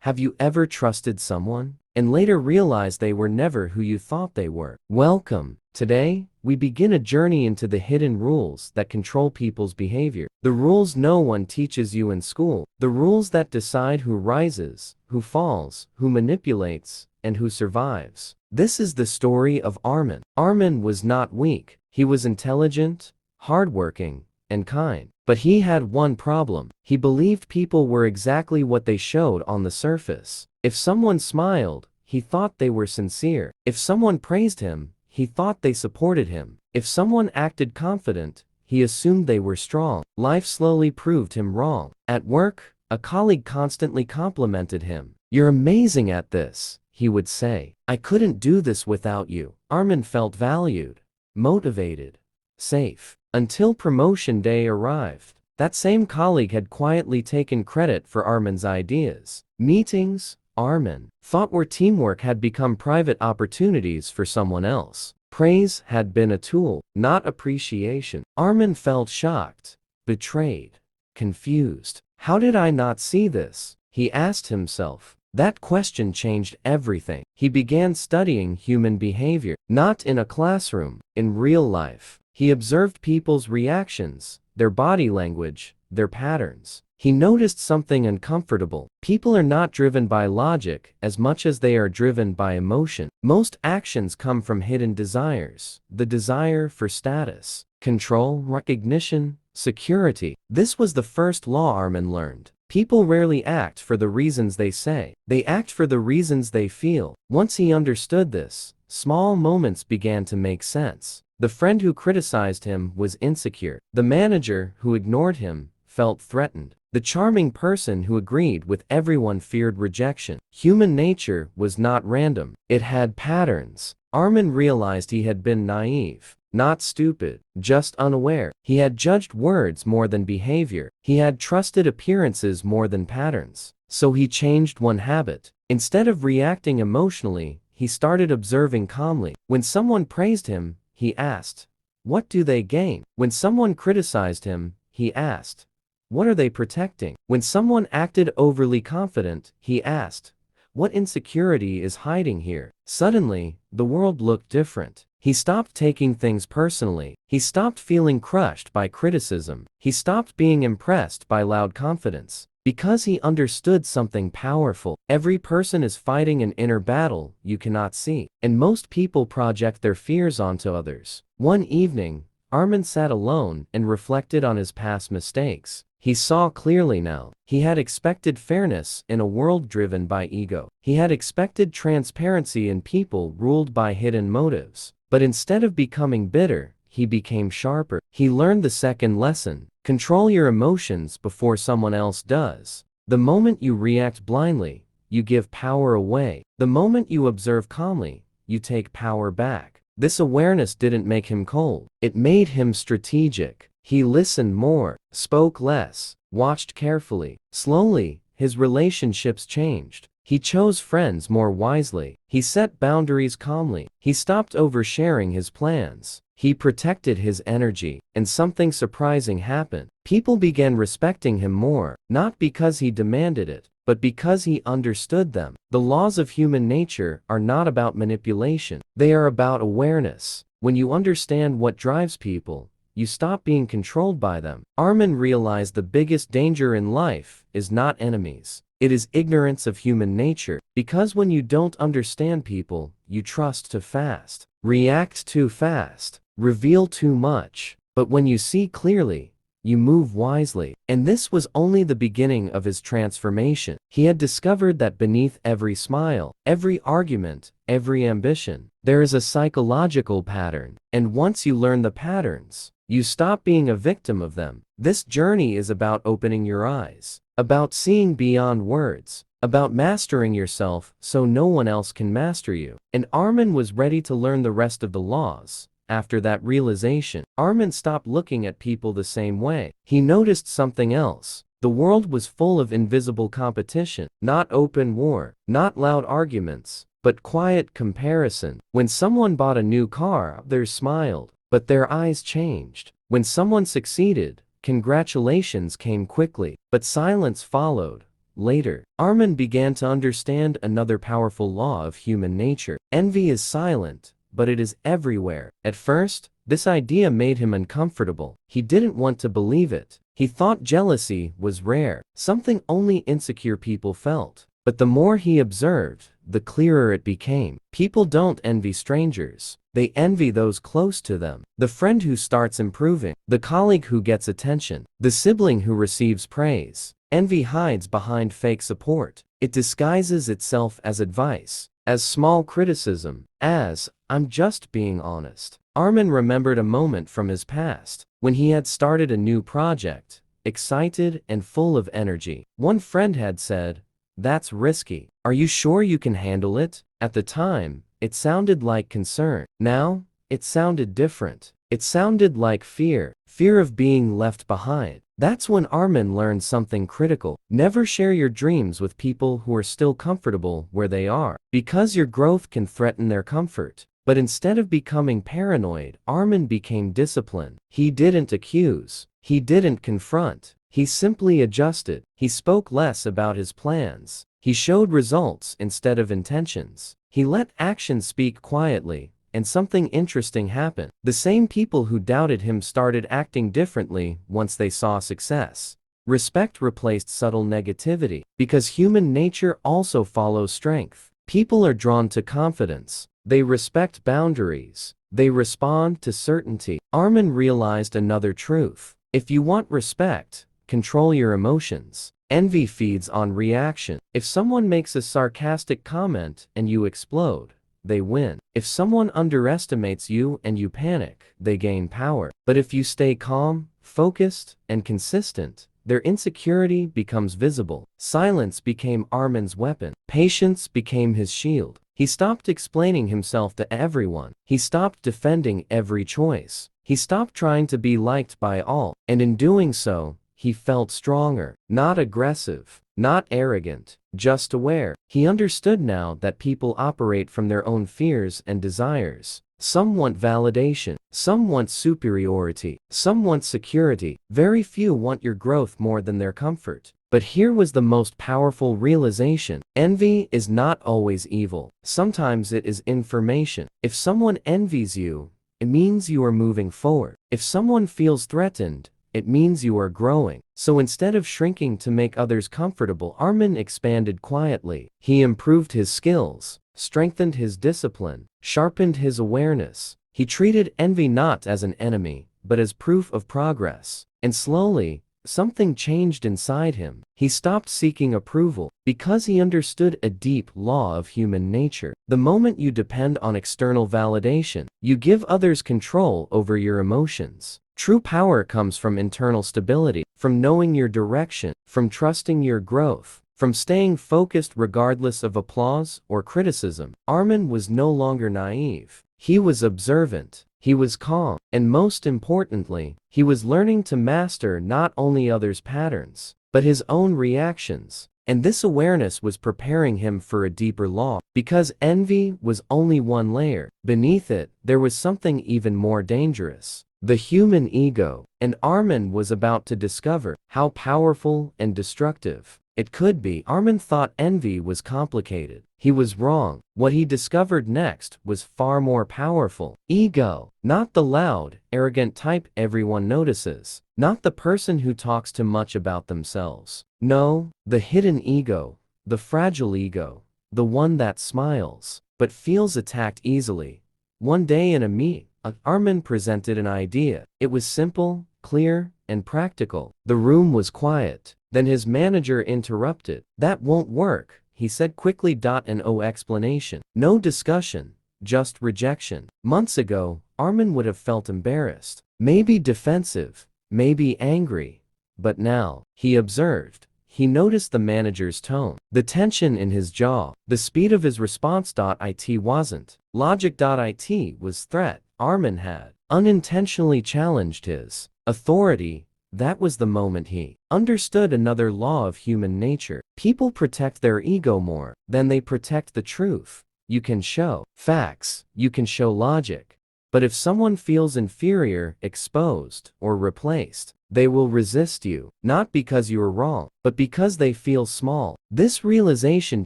Have you ever trusted someone and later realized they were never who you thought they were? Welcome. Today, we begin a journey into the hidden rules that control people's behavior. The rules no one teaches you in school. The rules that decide who rises, who falls, who manipulates, and who survives. This is the story of Armin. Armin was not weak. He was intelligent, hardworking, and kind. But he had one problem. He believed people were exactly what they showed on the surface. If someone smiled, he thought they were sincere. If someone praised him, he thought they supported him. If someone acted confident, he assumed they were strong. Life slowly proved him wrong. At work, a colleague constantly complimented him. "You're amazing at this," he would say. "I couldn't do this without you." Armin felt valued, motivated, safe. Until promotion day arrived. That same colleague had quietly taken credit for Armin's ideas. Meetings, Armin thought were teamwork, had become private opportunities for someone else. Praise had been a tool, not appreciation. Armin felt shocked, betrayed, confused. How did I not see this? He asked himself. That question changed everything. He began studying human behavior, not in a classroom, in real life. He observed people's reactions, their body language, their patterns. He noticed something uncomfortable. People are not driven by logic as much as they are driven by emotion. Most actions come from hidden desires. The desire for status, control, recognition, security. This was the first law Armin learned. People rarely act for the reasons they say. They act for the reasons they feel. Once he understood this, small moments began to make sense. The friend who criticized him was insecure. The manager who ignored him felt threatened. The charming person who agreed with everyone feared rejection. Human nature was not random. It had patterns. Armin realized he had been naive. Not stupid, just unaware. He had judged words more than behavior. He had trusted appearances more than patterns. So he changed one habit. Instead of reacting emotionally, he started observing calmly. When someone praised him, he asked, "What do they gain?" When someone criticized him, he asked, "What are they protecting?" When someone acted overly confident, he asked, "What insecurity is hiding here?" Suddenly, the world looked different. He stopped taking things personally. He stopped feeling crushed by criticism. He stopped being impressed by loud confidence. Because he understood something powerful. Every person is fighting an inner battle you cannot see. And most people project their fears onto others. One evening, Armin sat alone and reflected on his past mistakes. He saw clearly now. He had expected fairness in a world driven by ego. He had expected transparency in people ruled by hidden motives. But instead of becoming bitter, he became sharper. He learned the second lesson. Control your emotions before someone else does. The moment you react blindly, you give power away. The moment you observe calmly, you take power back. This awareness didn't make him cold. It made him strategic. He listened more, spoke less, watched carefully. Slowly, his relationships changed. He chose friends more wisely. He set boundaries calmly. He stopped oversharing his plans. He protected his energy. And something surprising happened. People began respecting him more, not because he demanded it, but because he understood them. The laws of human nature are not about manipulation. They are about awareness. When you understand what drives people, you stop being controlled by them. Armin realized the biggest danger in life is not enemies. It is ignorance of human nature. Because when you don't understand people, you trust too fast, react too fast, reveal too much. But when you see clearly, you move wisely. And this was only the beginning of his transformation. He had discovered that beneath every smile, every argument, every ambition, there is a psychological pattern. And once you learn the patterns, you stop being a victim of them. This journey is about opening your eyes, about seeing beyond words, about mastering yourself so no one else can master you. And Armin was ready to learn the rest of the laws. After that realization, Armin stopped looking at people the same way. He noticed something else. The world was full of invisible competition, not open war, not loud arguments, but quiet comparison. When someone bought a new car, others smiled, but their eyes changed. When someone succeeded, congratulations came quickly, but silence followed, Later, Armin began to understand another powerful law of human nature. Envy is silent, but it is everywhere. At first, this idea made him uncomfortable. He didn't want to believe it. He thought jealousy was rare, something only insecure people felt. But the more he observed, the clearer it became. People don't envy strangers. They envy those close to them. The friend who starts improving, the colleague who gets attention, the sibling who receives praise. Envy hides behind fake support. It disguises itself as advice, as small criticism, as, "I'm just being honest." Armin remembered a moment from his past, when he had started a new project, excited and full of energy. One friend had said, "That's risky. Are you sure you can handle it?" At the time, it sounded like concern. Now, it sounded different. It sounded like fear of being left behind. That's when Armin learned something critical. Never share your dreams with people who are still comfortable where they are, because your growth can threaten their comfort. But instead of becoming paranoid, Armin became disciplined. He didn't accuse. He didn't confront. He simply adjusted. He spoke less about his plans. He showed results instead of intentions. He let action speak quietly, and something interesting happened. The same people who doubted him started acting differently once they saw success. Respect replaced subtle negativity, because human nature also follows strength. People are drawn to confidence. They respect boundaries. They respond to certainty. Armin realized another truth. If you want respect, control your emotions. Envy feeds on reaction. If someone makes a sarcastic comment and you explode, they win. If someone underestimates you and you panic, they gain power. But if you stay calm, focused, and consistent, their insecurity becomes visible. Silence became Armin's weapon. Patience became his shield. He stopped explaining himself to everyone. He stopped defending every choice. He stopped trying to be liked by all. And in doing so, he felt stronger, not aggressive, not arrogant, just aware. He understood now that people operate from their own fears and desires. Some want validation, some want superiority, some want security. Very few want your growth more than their comfort. But here was the most powerful realization. Envy is not always evil. Sometimes it is information. If someone envies you, it means you are moving forward. If someone feels threatened, it means you are growing. So instead of shrinking to make others comfortable, Armin expanded quietly. He improved his skills, strengthened his discipline, sharpened his awareness. He treated envy not as an enemy, but as proof of progress. And slowly, something changed inside him. He stopped seeking approval, because he understood a deep law of human nature. The moment you depend on external validation, you give others control over your emotions. True power comes from internal stability, from knowing your direction, from trusting your growth, from staying focused regardless of applause or criticism. Armin was no longer naive. He was observant. He was calm. And most importantly, he was learning to master not only others' patterns, but his own reactions. And this awareness was preparing him for a deeper law, because envy was only one layer. Beneath it, there was something even more dangerous. The human ego. And Armin was about to discover how powerful and destructive it could be. Armin thought envy was complicated. He was wrong. What he discovered next was far more powerful. Ego. Not the loud, arrogant type everyone notices. Not the person who talks too much about themselves. No, the hidden ego. The fragile ego. The one that smiles, but feels attacked easily. One day in a meeting, Armin presented an idea. It was simple, clear, and practical. The room was quiet. Then his manager interrupted. "That won't work," he said quickly. No explanation. No discussion. Just rejection. Months ago, Armin would have felt embarrassed. Maybe defensive. Maybe angry. But now, he observed. He noticed the manager's tone, the tension in his jaw, the speed of his response. It wasn't logic. It was threat. Armin had unintentionally challenged his authority. That was the moment he understood another law of human nature. People protect their ego more than they protect the truth. You can show facts, you can show logic. But if someone feels inferior, exposed, or replaced, They will resist you, not because you are wrong, but because they feel small. This realization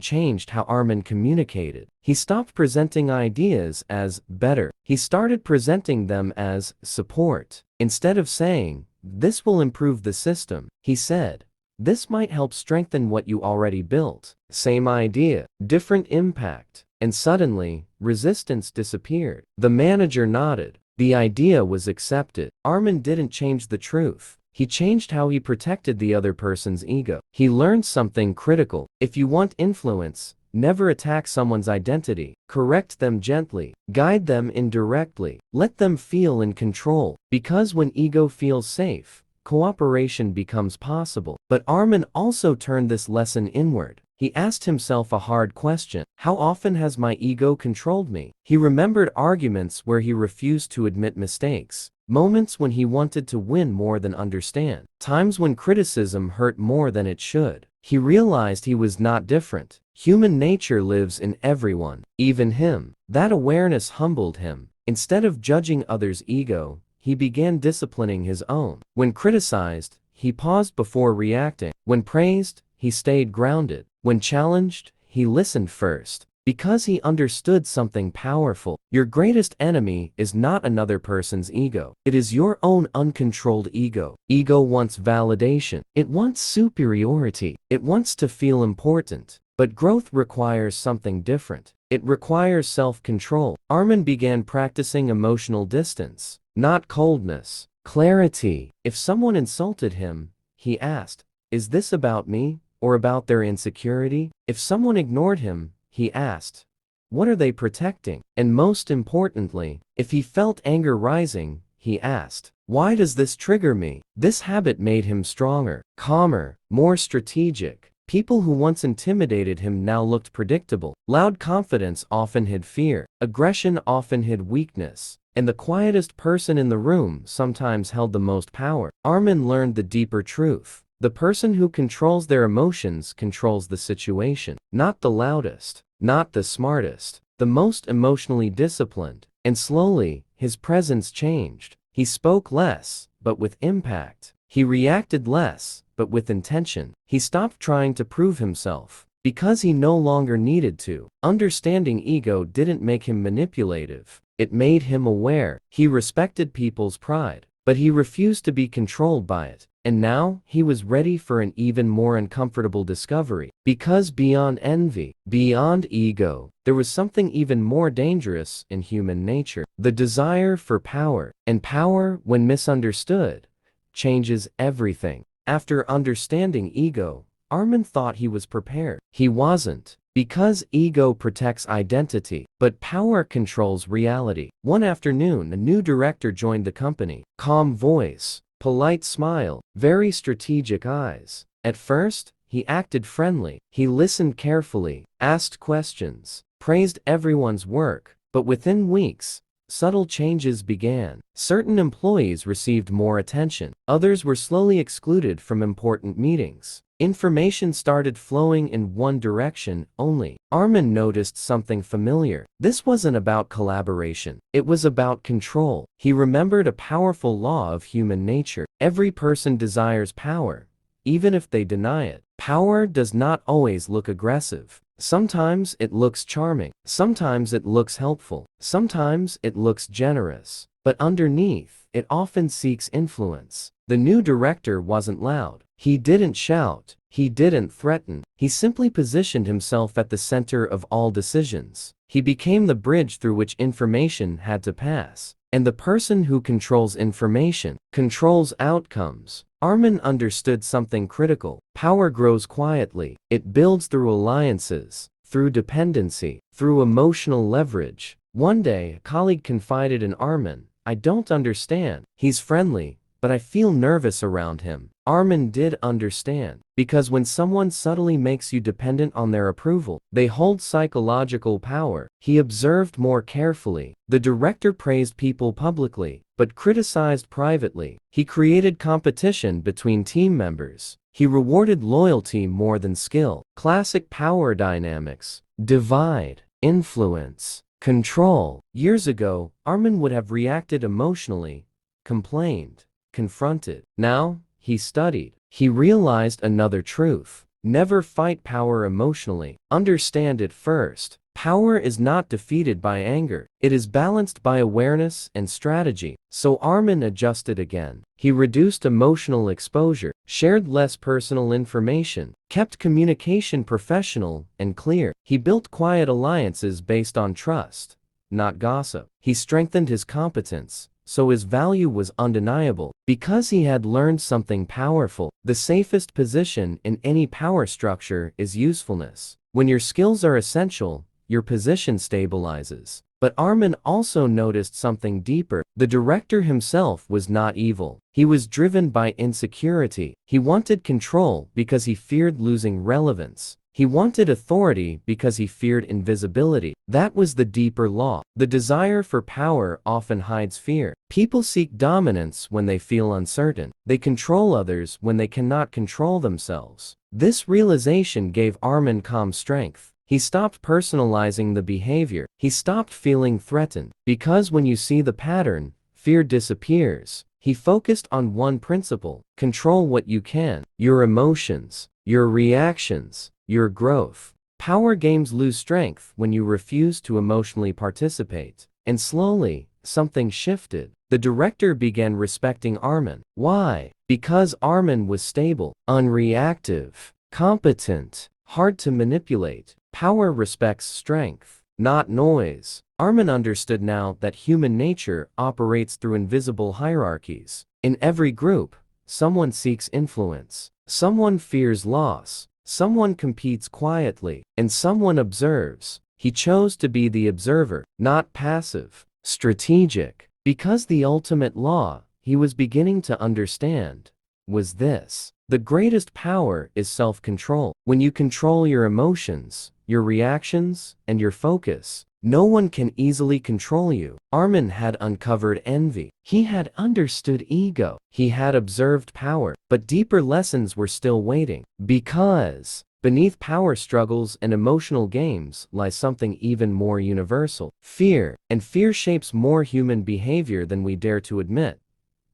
changed how Armin communicated. He stopped presenting ideas as better. He started presenting them as support. Instead of saying, "This will improve the system," he said, "This might help strengthen what you already built." Same idea, different impact. And suddenly, resistance disappeared. The manager nodded. The idea was accepted. Armin didn't change the truth. He changed how he protected the other person's ego. He learned something critical. If you want influence, never attack someone's identity. Correct them gently. Guide them indirectly. Let them feel in control. Because when ego feels safe, cooperation becomes possible. But Armin also turned this lesson inward. He asked himself a hard question. How often has my ego controlled me? He remembered arguments where he refused to admit mistakes. Moments when he wanted to win more than understand. Times when criticism hurt more than it should. He realized he was not different. Human nature lives in everyone, even him. That awareness humbled him. Instead of judging others' ego, he began disciplining his own. When criticized, he paused before reacting. When praised, he stayed grounded. When challenged, he listened first. Because he understood something powerful. Your greatest enemy is not another person's ego. It is your own uncontrolled ego. Ego wants validation. It wants superiority. It wants to feel important. But growth requires something different. It requires self-control. Armin began practicing emotional distance, not coldness, clarity. If someone insulted him, he asked, "Is this about me or about their insecurity?" If someone ignored him, he asked, "What are they protecting?" And most importantly, if he felt anger rising, he asked, "Why does this trigger me?" This habit made him stronger, calmer, more strategic. People who once intimidated him now looked predictable. Loud confidence often hid fear. Aggression often hid weakness. And the quietest person in the room sometimes held the most power. Armin learned the deeper truth. The person who controls their emotions controls the situation. Not the loudest, not the smartest, the most emotionally disciplined. And slowly, his presence changed. He spoke less, but with impact. He reacted less, but with intention. He stopped trying to prove himself, because he no longer needed to. Understanding ego didn't make him manipulative. It made him aware. He respected people's pride, but he refused to be controlled by it. And now, he was ready for an even more uncomfortable discovery. Because beyond envy, beyond ego, there was something even more dangerous in human nature. The desire for power. And power, when misunderstood, changes everything. After understanding ego, Armin thought he was prepared. He wasn't. Because ego protects identity, but power controls reality. One afternoon, a new director joined the company. Calm voice, polite smile, very strategic eyes. At first, he acted friendly. He listened carefully, asked questions, praised everyone's work. But within weeks, subtle changes began. Certain employees received more attention. Others were slowly excluded from important meetings. Information started flowing in one direction only. Armin noticed something familiar. This wasn't about collaboration. It was about control. He remembered a powerful law of human nature. Every person desires power, even if they deny it. Power does not always look aggressive. Sometimes it looks charming. Sometimes it looks helpful. Sometimes it looks generous. But underneath, it often seeks influence. The new director wasn't loud. He didn't shout. He didn't threaten. He simply positioned himself at the center of all decisions. He became the bridge through which information had to pass. And the person who controls information controls outcomes. Armin understood something critical. Power grows quietly. It builds through alliances, through dependency, through emotional leverage. One day, a colleague confided in Armin, "I don't understand. He's friendly, but I feel nervous around him." Armin did understand. Because when someone subtly makes you dependent on their approval, they hold psychological power. He observed more carefully. The director praised people publicly, but criticized privately. He created competition between team members. He rewarded loyalty more than skill. Classic power dynamics. Divide, influence, control. Years ago, Armin would have reacted emotionally, complained, confronted. Now, he studied. He realized another truth. Never fight power emotionally. Understand it first. Power is not defeated by anger. It is balanced by awareness and strategy. So Armin adjusted again. He reduced emotional exposure, shared less personal information, kept communication professional and clear. He built quiet alliances based on trust, not gossip. He strengthened his competence, so his value was undeniable. Because he had learned something powerful, the safest position in any power structure is usefulness. When your skills are essential, your position stabilizes. But Armin also noticed something deeper. The director himself was not evil. He was driven by insecurity. He wanted control because he feared losing relevance. He wanted authority because he feared invisibility. That was the deeper law. The desire for power often hides fear. People seek dominance when they feel uncertain. They control others when they cannot control themselves. This realization gave Armin calm strength. He stopped personalizing the behavior. He stopped feeling threatened. Because when you see the pattern, fear disappears. He focused on one principle: control what you can. Your emotions, your reactions, your growth. Power games lose strength when you refuse to emotionally participate. And slowly, something shifted. The director began respecting Armin. Why? Because Armin was stable, unreactive, competent, hard to manipulate. Power respects strength, not noise. Armin understood now that human nature operates through invisible hierarchies. In every group, someone seeks influence, someone fears loss, someone competes quietly, and someone observes. He chose to be the observer, not passive, strategic. Because the ultimate law he was beginning to understand was this: the greatest power is self-control. When you control your emotions, your reactions, and your focus, no one can easily control you. Armin had uncovered envy. He had understood ego. He had observed power. But deeper lessons were still waiting. Because beneath power struggles and emotional games lies something even more universal: fear. And fear shapes more human behavior than we dare to admit.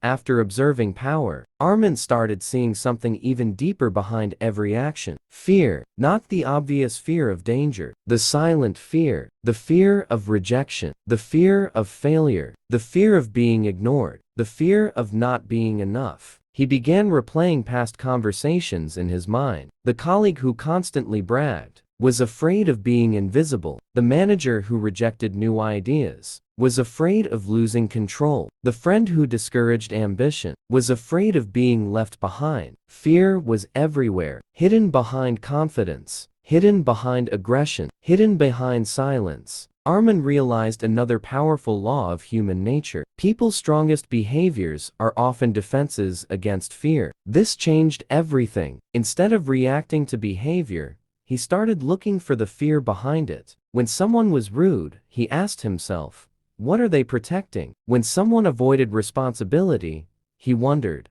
After observing power, Armin started seeing something even deeper behind every action. Fear, not the obvious fear of danger, the silent fear, the fear of rejection, the fear of failure, the fear of being ignored, the fear of not being enough. He began replaying past conversations in his mind. The colleague who constantly bragged was afraid of being invisible. The manager who rejected new ideas was afraid of losing control. The friend who discouraged ambition was afraid of being left behind. Fear was everywhere, hidden behind confidence, hidden behind aggression, hidden behind silence. Armin realized another powerful law of human nature. People's strongest behaviors are often defenses against fear. This changed everything. Instead of reacting to behavior, he started looking for the fear behind it. When someone was rude, he asked himself, what are they protecting? When someone avoided responsibility, he wondered,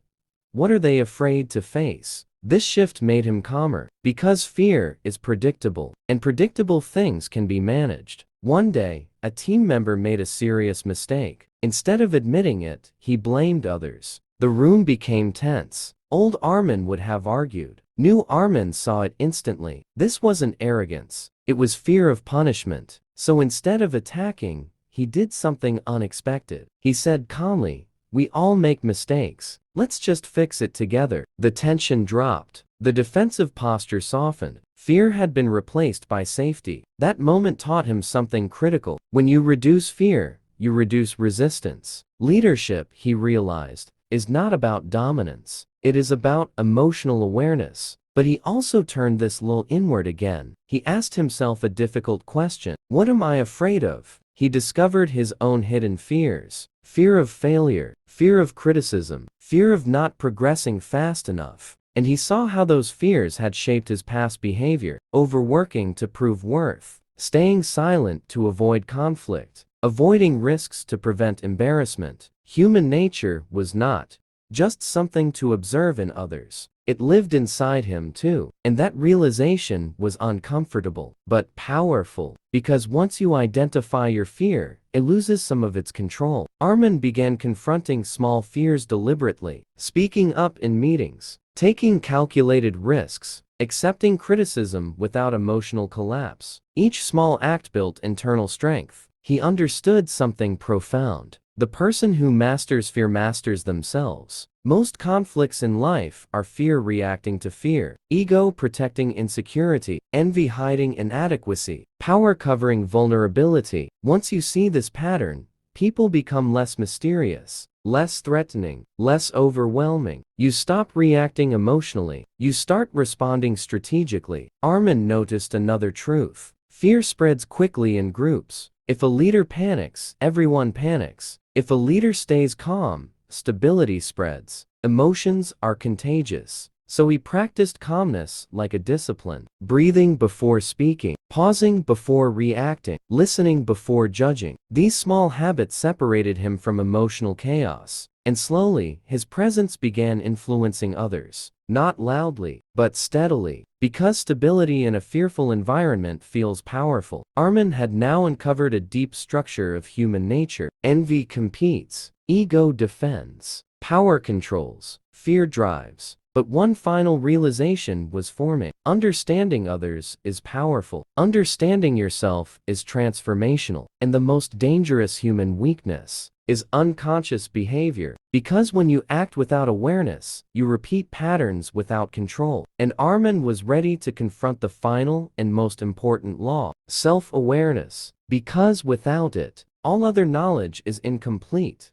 what are they afraid to face? This shift made him calmer. Because fear is predictable, and predictable things can be managed. One day, a team member made a serious mistake. Instead of admitting it, he blamed others. The room became tense. Old Armin would have argued. New Armin saw it instantly. This wasn't arrogance. It was fear of punishment. So instead of attacking, he did something unexpected. He said calmly, we all make mistakes. Let's just fix it together. The tension dropped. The defensive posture softened. Fear had been replaced by safety. That moment taught him something critical. When you reduce fear, you reduce resistance. Leadership, he realized, is not about dominance. It is about emotional awareness. But he also turned this lull inward again. He asked himself a difficult question. What am I afraid of? He discovered his own hidden fears. Fear of failure, fear of criticism, fear of not progressing fast enough. And he saw how those fears had shaped his past behavior: overworking to prove worth, staying silent to avoid conflict, avoiding risks to prevent embarrassment. Human nature was not just something to observe in others. it lived inside him too. And that realization was uncomfortable, but powerful. Because once you identify your fear, it loses some of its control. Armin began confronting small fears deliberately, speaking up in meetings, taking calculated risks, accepting criticism without emotional collapse. Each small act built internal strength. He understood something profound. The person who masters fear masters themselves. Most conflicts in life are fear reacting to fear, ego protecting insecurity, envy hiding inadequacy, power covering vulnerability. Once you see this pattern, people become less mysterious, less threatening, less overwhelming. You stop reacting emotionally, you start responding strategically. Armin noticed another truth. Fear spreads quickly in groups. If a leader panics, everyone panics. If a leader stays calm, stability spreads. Emotions are contagious. So he practiced calmness like a discipline, breathing before speaking, pausing before reacting, listening before judging. These small habits separated him from emotional chaos, and slowly, his presence began influencing others. Not loudly, but steadily. Because stability in a fearful environment feels powerful, Armin had now uncovered a deep structure of human nature. Envy competes, ego defends, power controls, fear drives. But one final realization was forming. Understanding others is powerful. Understanding yourself is transformational. And the most dangerous human weakness is unconscious behavior. Because when you act without awareness, you repeat patterns without control. And Armin was ready to confront the final and most important law, self-awareness. Because without it, all other knowledge is incomplete.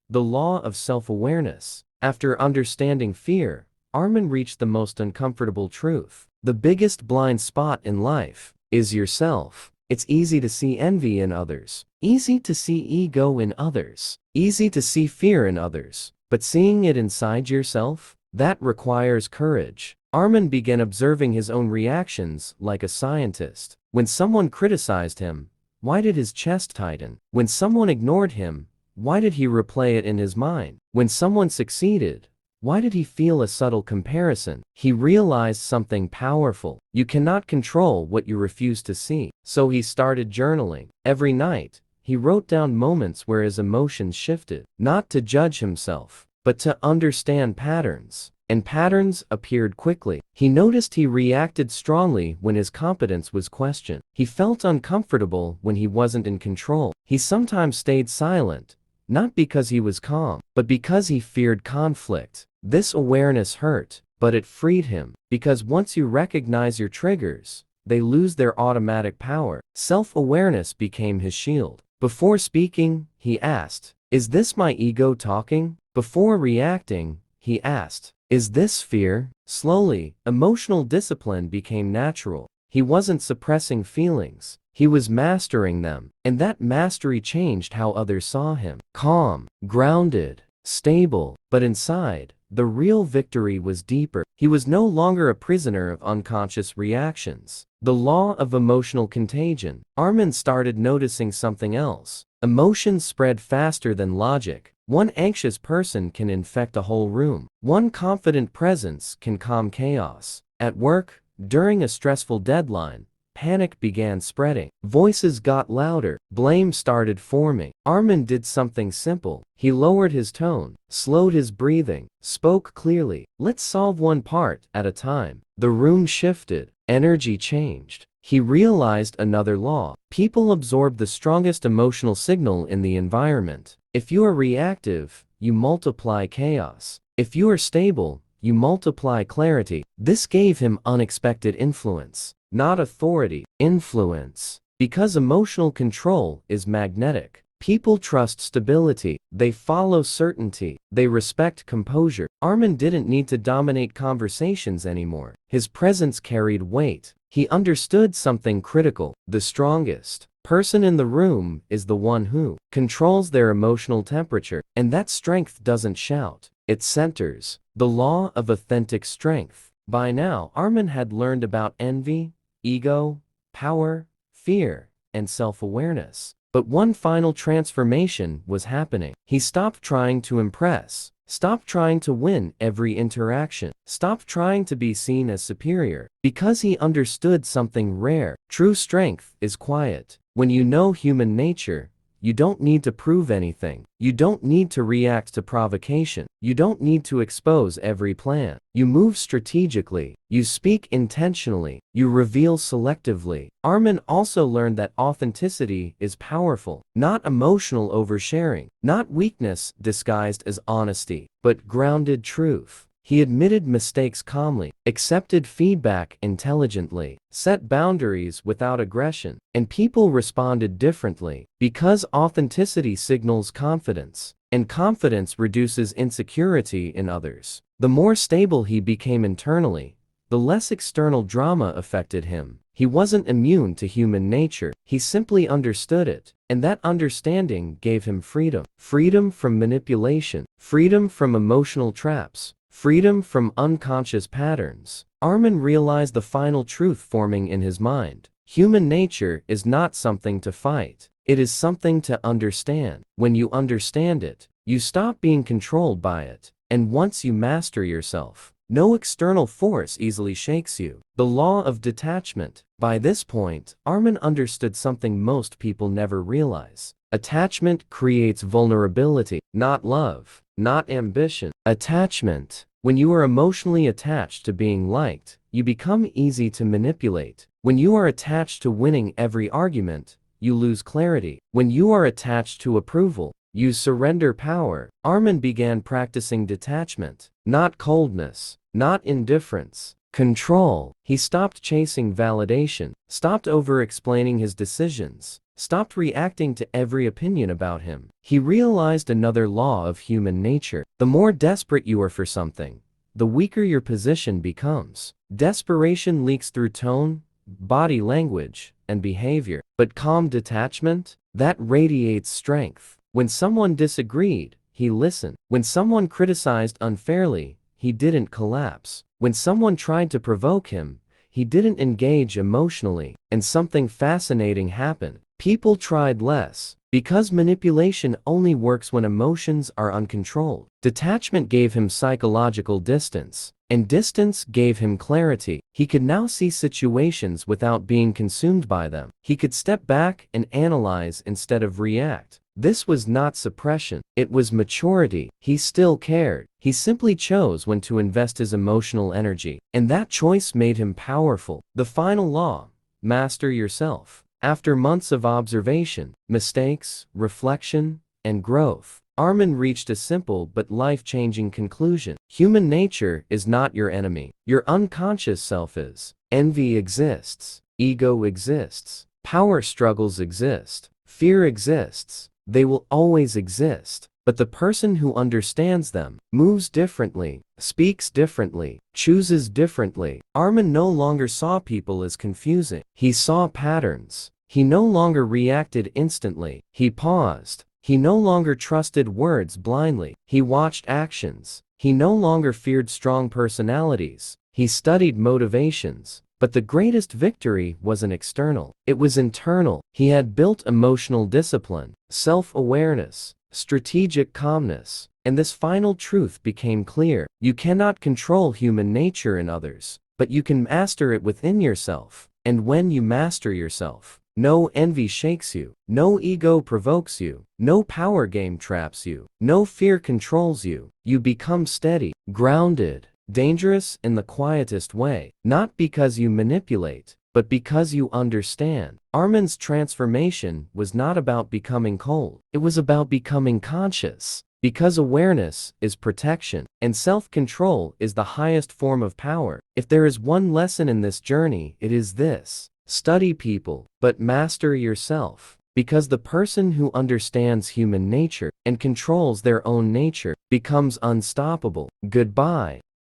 The law of self-awareness. After understanding fear, Armin reached the most uncomfortable truth. The biggest blind spot in life is yourself. It's easy to see envy in others, easy to see ego in others, easy to see fear in others, but seeing it inside yourself, that requires courage. Armin began observing his own reactions like a scientist. When someone criticized him, why did his chest tighten? When someone ignored him, why did he replay it in his mind? When someone succeeded, why did he feel a subtle comparison? He realized something powerful. You cannot control what you refuse to see. So he started journaling. Every night, he wrote down moments where his emotions shifted, not to judge himself, but to understand patterns. And patterns appeared quickly. He noticed he reacted strongly when his competence was questioned. He felt uncomfortable when he wasn't in control. He sometimes stayed silent, not because he was calm, but because he feared conflict. This awareness hurt, but it freed him, because once you recognize your triggers, they lose their automatic power. Self-awareness became his shield. Before speaking, he asked, "Is this my ego talking?" Before reacting, he asked, "Is this fear?" Slowly, emotional discipline became natural. He wasn't suppressing feelings. He was mastering them, and that mastery changed how others saw him. Calm, grounded, stable, but inside, the real victory was deeper. He was no longer a prisoner of unconscious reactions. The law of emotional contagion. Armin started noticing something else. Emotions spread faster than logic. One anxious person can infect a whole room. One confident presence can calm chaos. At work, during a stressful deadline, panic began spreading. Voices got louder. Blame started forming. Armin did something simple. He lowered his tone, slowed his breathing, spoke clearly. Let's solve one part at a time. The room shifted. Energy changed. He realized another law. People absorb the strongest emotional signal in the environment. If you are reactive, you multiply chaos. If you are stable, you multiply clarity. This gave him unexpected influence. Not authority, influence. Because emotional control is magnetic. People trust stability. They follow certainty. They respect composure. Armin didn't need to dominate conversations anymore. His presence carried weight. He understood something critical. The strongest person in the room is the one who controls their emotional temperature. And that strength doesn't shout. It centers. The law of authentic strength. By now, Armin had learned about envy, ego, power, fear, and self-awareness. But one final transformation was happening. He stopped trying to impress. Stop trying to win every interaction. Stop trying to be seen as superior. Because he understood something rare. True strength is quiet. When you know human nature, you don't need to prove anything. You don't need to react to provocation. You don't need to expose every plan. You move strategically. You speak intentionally. You reveal selectively. Armin also learned that authenticity is powerful, not emotional oversharing, not weakness disguised as honesty, but grounded truth. He admitted mistakes calmly, accepted feedback intelligently, set boundaries without aggression, and people responded differently because authenticity signals confidence, and confidence reduces insecurity in others. The more stable he became internally, the less external drama affected him. He wasn't immune to human nature, he simply understood it, and that understanding gave him freedom. Freedom from manipulation, freedom from emotional traps, freedom from unconscious patterns. Armin realized the final truth forming in his mind. Human nature is not something to fight. It is something to understand. When you understand it, you stop being controlled by it. And once you master yourself, no external force easily shakes you. The law of detachment. By this point, Armin understood something most people never realize. Attachment creates vulnerability, not love, not ambition. Attachment. When you are emotionally attached to being liked, you become easy to manipulate. When you are attached to winning every argument, you lose clarity. When you are attached to approval, you surrender power. Armin began practicing detachment, not coldness, not indifference, control. He stopped chasing validation, stopped over-explaining his decisions, stopped reacting to every opinion about him. He realized another law of human nature. The more desperate you are for something, the weaker your position becomes. Desperation leaks through tone, body language, and behavior. But calm detachment, that radiates strength. When someone disagreed, he listened. When someone criticized unfairly, he didn't collapse. When someone tried to provoke him, he didn't engage emotionally. And something fascinating happened. People tried less, because manipulation only works when emotions are uncontrolled. Detachment gave him psychological distance, and distance gave him clarity. He could now see situations without being consumed by them. He could step back and analyze instead of react. This was not suppression, it was maturity. He still cared. He simply chose when to invest his emotional energy, and that choice made him powerful. The final law: master yourself. After months of observation, mistakes, reflection, and growth, Armin reached a simple but life-changing conclusion. Human nature is not your enemy. Your unconscious self is. Envy exists. Ego exists. Power struggles exist. Fear exists. They will always exist. But the person who understands them, moves differently, speaks differently, chooses differently. Armin no longer saw people as confusing. He saw patterns. He no longer reacted instantly. He paused. He no longer trusted words blindly. He watched actions. He no longer feared strong personalities. He studied motivations. But the greatest victory wasn't external. It was internal. He had built emotional discipline, self-awareness, strategic calmness. And this final truth became clear. You cannot control human nature in others, but you can master it within yourself. And when you master yourself, no envy shakes you, no ego provokes you, no power game traps you, no fear controls you. You become steady, grounded, dangerous in the quietest way, not because you manipulate, but because you understand. Armin's transformation was not about becoming cold, it was about becoming conscious. Because awareness is protection, and self-control is the highest form of power. If there is one lesson in this journey, it is this: study people, but master yourself. Because the person who understands human nature and controls their own nature becomes unstoppable. Goodbye.